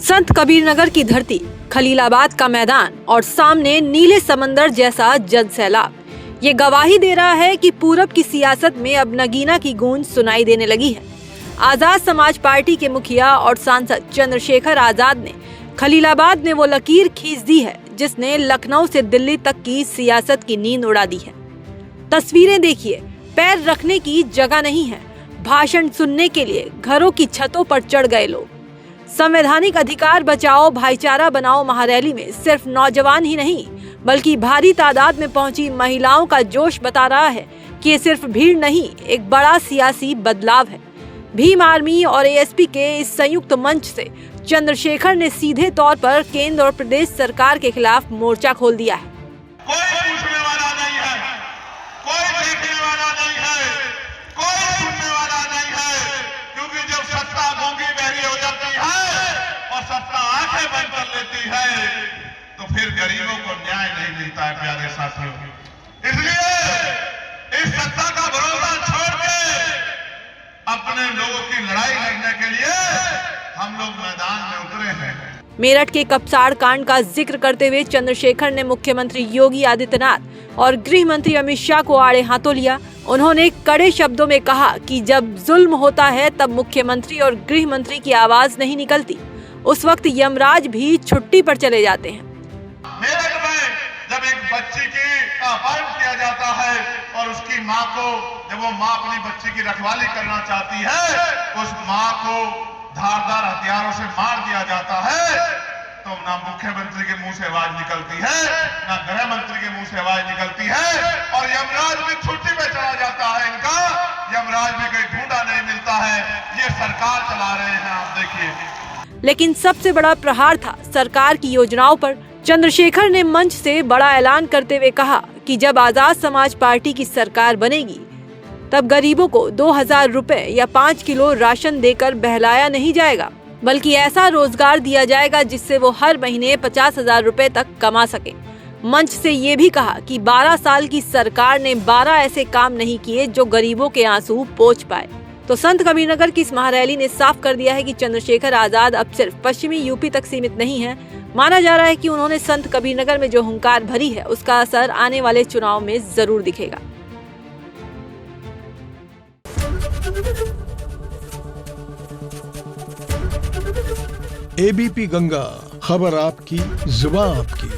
संत कबीरनगर की धरती, खलीलाबाद का मैदान और सामने नीले समंदर जैसा जन सैलाब, ये गवाही दे रहा है कि पूरब की सियासत में अब नगीना की गूंज सुनाई देने लगी है। आजाद समाज पार्टी के मुखिया और सांसद चंद्रशेखर आजाद ने खलीलाबाद में वो लकीर खींच दी है जिसने लखनऊ से दिल्ली तक की सियासत की नींद उड़ा दी है। तस्वीरें देखिए, पैर रखने की जगह नहीं है। भाषण सुनने के लिए घरों की छतों पर चढ़ गए लोग। संवैधानिक अधिकार बचाओ, भाईचारा बनाओ महारैली में सिर्फ नौजवान ही नहीं बल्कि भारी तादाद में पहुंची महिलाओं का जोश बता रहा है कि ये सिर्फ भीड़ नहीं, एक बड़ा सियासी बदलाव है। भीम आर्मी और एएसपी के इस संयुक्त मंच से चंद्रशेखर ने सीधे तौर पर केंद्र और प्रदेश सरकार के खिलाफ मोर्चा खोल दिया है। कोई पूछने वाला नहीं है, कोई देखने वाला नहीं है, कोई सुनने वाला नहीं है, क्योंकि जब सत्ता गूंगी बहरी हो जाती है और सत्ता आंखें बंद कर लेती है तो फिर गरीबों को न्याय नहीं मिलता है। प्यारे साथियों, इसलिए इस सत्ता का भरोसा छोड़ के अपने लोगों की लड़ाई लड़ने के लिए हम लोग मैदान में उतरे हैं। मेरठ के कपसाड़ कांड का जिक्र करते हुए चंद्रशेखर ने मुख्यमंत्री योगी आदित्यनाथ और गृह मंत्री अमित शाह को आड़े हाथों लिया। उन्होंने कड़े शब्दों में कहा कि जब जुल्म होता है तब मुख्यमंत्री और गृह मंत्री की आवाज नहीं निकलती, उस वक्त यमराज भी छुट्टी पर चले जाते हैं। मेरठ में जब एक बच्ची की अपहरण किया जाता है और उसकी माँ को, जब वो माँ अपनी बच्ची की रखवाली करना चाहती है, उस माँ को धारदार हथियारों से मार दिया जाता है, तो ना मुख्यमंत्री के मुंह से आवाज निकलती है, ना गृह मंत्री के मुंह से आवाज निकलती है और यमराज भी छुट्टी पे चला जाता है। इनका यमराज भी कहीं ढूंढा नहीं मिलता है। ये सरकार चला रहे हैं, आप देखिए। लेकिन सबसे बड़ा प्रहार था सरकार की योजनाओं पर। चंद्रशेखर ने मंच से बड़ा ऐलान करते हुए कहा कि जब आजाद समाज पार्टी की सरकार बनेगी तब गरीबों को 2000 रुपए या 5 किलो राशन देकर बहलाया नहीं जाएगा, बल्कि ऐसा रोजगार दिया जाएगा जिससे वो हर महीने 50,000 रुपए तक कमा सके। मंच से ये भी कहा कि 12 साल की सरकार ने 12 ऐसे काम नहीं किए जो गरीबों के आंसू पोंछ पाए। तो संत कबीरनगर की इस महारैली ने साफ कर दिया है कि चंद्रशेखर आजाद अब सिर्फ पश्चिमी यूपी तक सीमित नहीं है। माना जा रहा है कि उन्होंने संत कबीरनगर में जो हुंकार भरी है उसका असर आने वाले चुनाव में जरूर दिखेगा। एबीपी गंगा, खबर आपकी, जुबान आपकी।